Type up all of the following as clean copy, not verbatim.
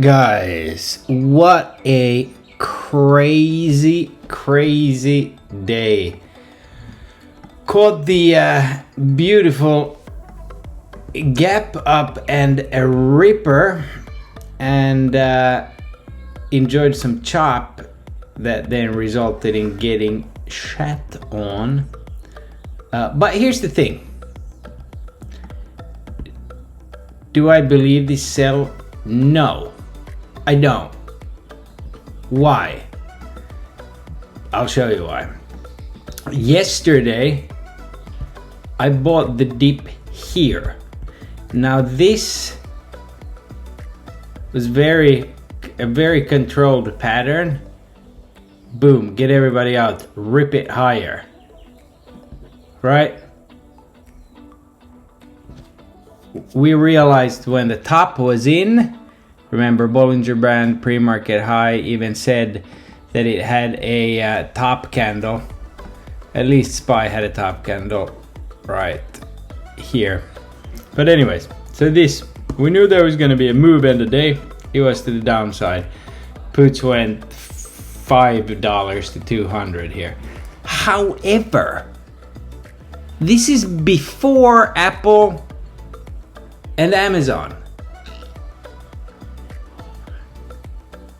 Guys, what a crazy day. Caught the beautiful gap up and a ripper, and enjoyed some chop that then resulted in getting shat on. But here's the thing. Do I believe this sell? No, I don't. Why? I'll show you why. Yesterday, I bought the dip here. Now this was a very controlled pattern. Boom, get everybody out, rip it higher. Right? We realized when the top was in, remember Bollinger Band pre-market high even said that it had a top candle. At least SPY had a top candle right here. But anyways, so this, we knew there was going to be a move in the day. It was to the downside. Puts went $5 to 200 here. However, this is before Apple and Amazon.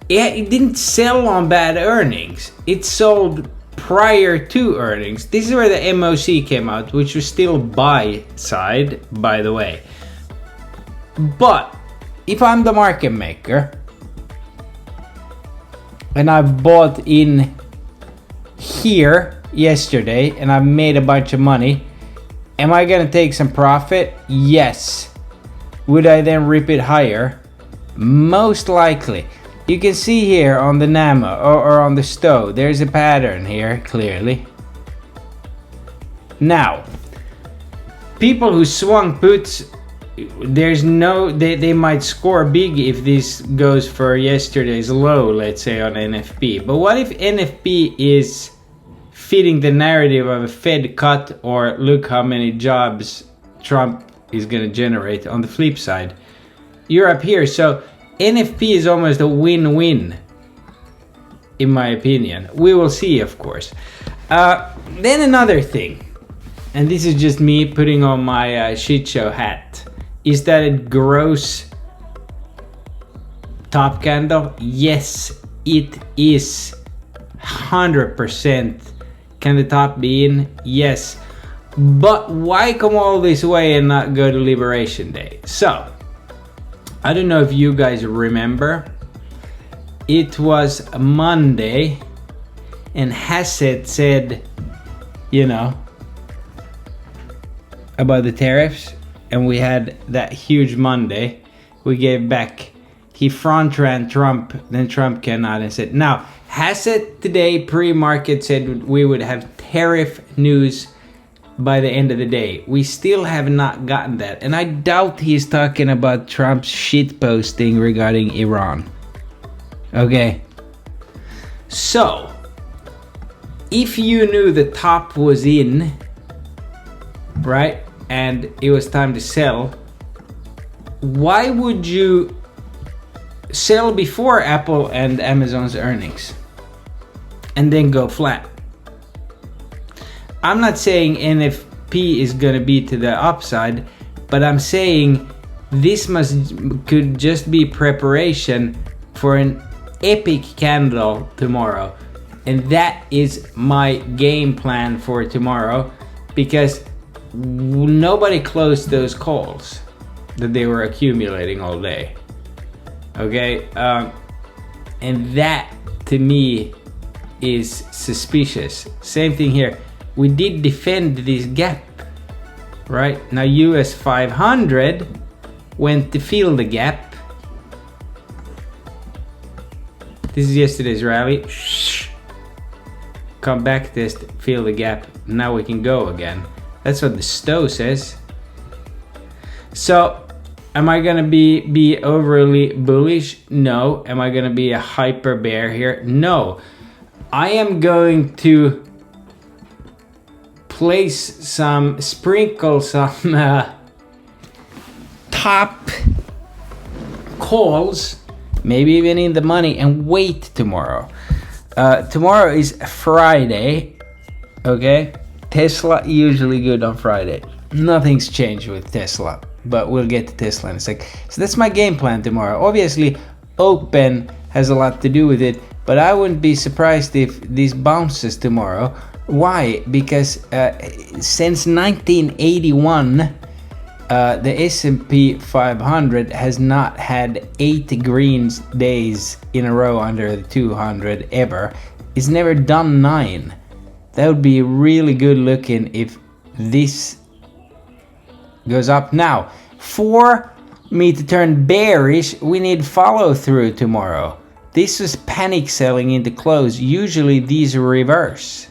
It didn't sell on bad earnings. It sold prior to earnings. This is where the MOC came out, which was still buy side, by the way. But if I'm the market maker and I've bought in here yesterday and I've made a bunch of money, am I gonna take some profit? Yes. Would I then rip it higher? Most likely. You can see here on the NAMA or on the STO, there's a pattern here, clearly. Now, people who swung puts, they might score big if this goes for yesterday's low, let's say on NFP. But what if NFP is fitting the narrative of a Fed cut, or look how many jobs Trump is going to generate on the flip side? You're up here, so NFP is almost a win-win, in my opinion. We will see, of course. Then another thing, and this is just me putting on my shit show hat, is that a gross top candle? Yes, it is 100%. Can the top be in? Yes. But why come all this way and not go to Liberation Day? So, I don't know if you guys remember. It was Monday and Hassett said, you know, about the tariffs, and we had that huge Monday. We gave back. He front ran Trump, then Trump came out and said, now, Hassett today pre-market said we would have tariff news by the end of the day. We still have not gotten that, and I doubt he's talking about Trump's shit posting regarding Iran. Okay, so if you knew the top was in, right, and it was time to sell, why would you sell before Apple and Amazon's earnings and then go flat? I'm not saying NFP is gonna be to the upside, but I'm saying this could just be preparation for an epic candle tomorrow. And that is my game plan for tomorrow, because nobody closed those calls that they were accumulating all day. Okay, and that to me is suspicious. Same thing here. We did defend this gap, right? Now US 500 went to fill the gap. This is yesterday's rally. Come back test, fill the gap. Now we can go again. That's what the STO says. So, am I gonna be overly bullish? No. Am I gonna be a hyper bear here? No. I am going to sprinkle some top calls maybe even in the money, and wait tomorrow. Tomorrow is Friday, okay? Tesla usually good on Friday. Nothing's changed with Tesla, but we'll get to Tesla in a sec. So that's my game plan tomorrow. Obviously, Open has a lot to do with it, but I wouldn't be surprised if this bounces tomorrow. Why? Because since 1981, the S&P 500 has not had 8 green days in a row under the 200 ever. It's never done 9. That would be really good looking if this goes up. Now, for me to turn bearish, we need follow through tomorrow. This was panic selling into close. Usually these reverse.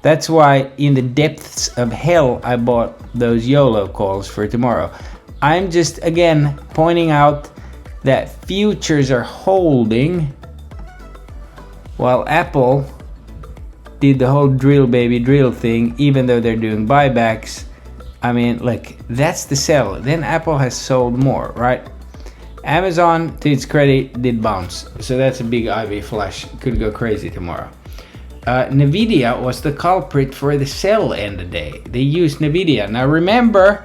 That's why in the depths of hell I bought those YOLO calls for tomorrow. I'm just again pointing out that futures are holding while Apple did the whole drill baby drill thing, even though they're doing buybacks. I mean, like, that's the sell. Then Apple has sold more, right? Amazon, to its credit, did bounce. So that's a big IV flash. Could go crazy tomorrow. Nvidia was the culprit for the sell end of the day. They used Nvidia. Now remember,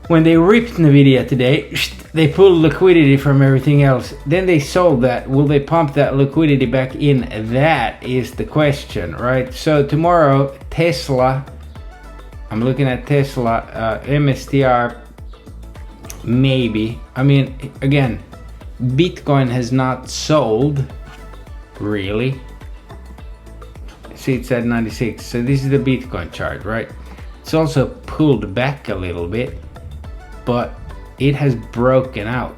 when they ripped Nvidia today, they pulled liquidity from everything else. Then they sold that. Will they pump that liquidity back in? That is the question, right? So tomorrow, Tesla, I'm looking at Tesla, MSTR, maybe. I mean, again, Bitcoin has not sold, really. See, it's at 96. So this is the Bitcoin chart, right? It's also pulled back a little bit, but it has broken out.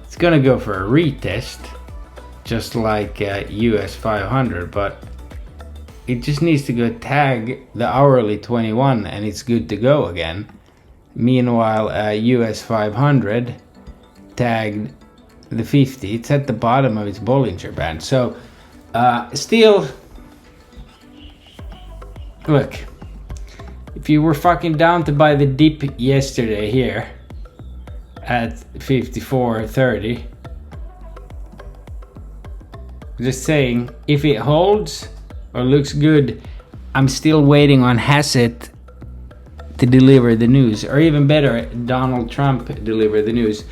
It's gonna go for a retest, just like US 500, but it just needs to go tag the hourly 21 and it's good to go again. Meanwhile, US 500 tagged the 50. It's at the bottom of its Bollinger Band. So still, look, if you were fucking down to buy the dip yesterday here at 54.30, just saying, if it holds or looks good, I'm still waiting on Hassett to deliver the news, or even better, Donald Trump deliver the news.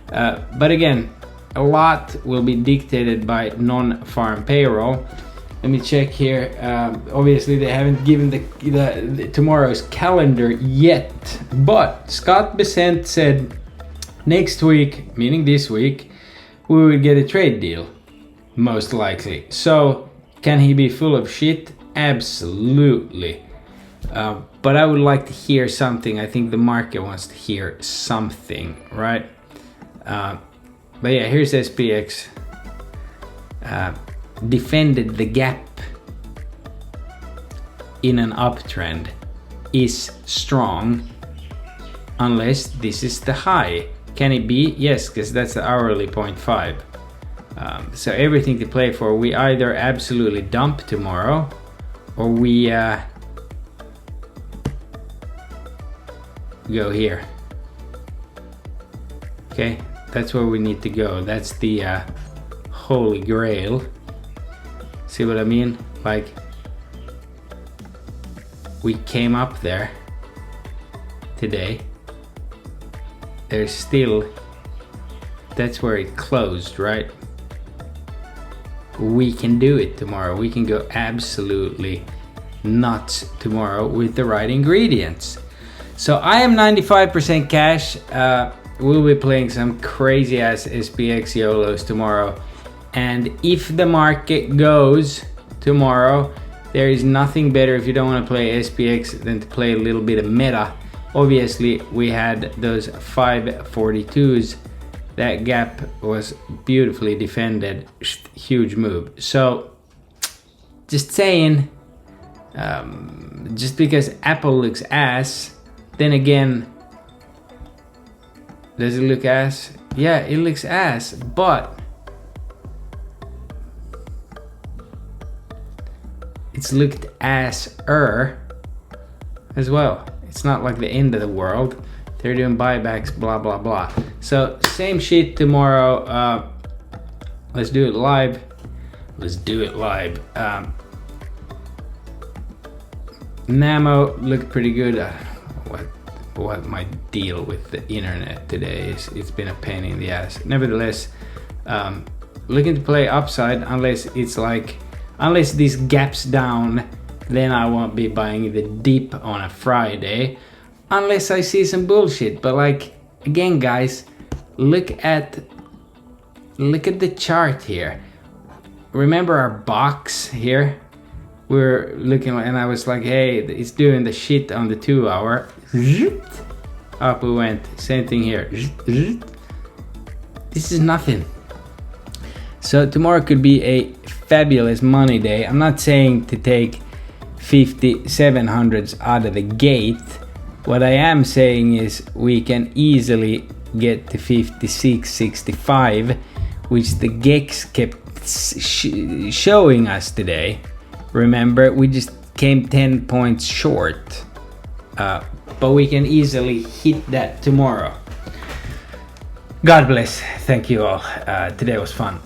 But again, a lot will be dictated by non-farm payroll. Let me check here. Obviously, they haven't given the tomorrow's calendar yet, but Scott Bessent said next week, meaning this week, we will get a trade deal, most likely. So, can he be full of shit? Absolutely. But I would like to hear something. I think the market wants to hear something, right? But yeah, here's SPX. Defended the gap in an uptrend is strong unless this is the high. Can it be? Yes, because that's the hourly 0.5. So everything to play for. We either absolutely dump tomorrow or we go here. Okay, that's where we need to go. That's the holy grail. See what I mean? Like, we came up there today. There's still, that's where it closed, right? We can do it tomorrow. We can go absolutely nuts tomorrow with the right ingredients. So I am 95% cash. We'll be playing some crazy ass SPX YOLOs tomorrow. And if the market goes tomorrow, there is nothing better if you don't want to play SPX than to play a little bit of meta. Obviously, we had those 542s. That gap was beautifully defended. Huge move. So, just saying, just because Apple looks ass, then again, does it look ass? Yeah, it looks ass, but it's looked ass-er as well. It's not like the end of the world. they're doing buybacks, blah blah blah. So same shit tomorrow. Let's do it live. Namo looked pretty good. What my deal with the internet today is, it's been a pain in the ass. Nevertheless, looking to play upside unless this gaps down, then I won't be buying the dip on a Friday unless I see some bullshit. But like, again guys, look at the chart here. Remember our box here? We're looking, and I was like, hey, it's doing the shit on the 2 hour. Up we went. Same thing here. This is nothing. So tomorrow could be a fabulous money day. I'm not saying to take 5700s out of the gate. What I am saying is we can easily get to 56, 65, which the GEX kept showing us today. Remember, we just came 10 points short, but we can easily hit that tomorrow. God bless. Thank you all. Today was fun.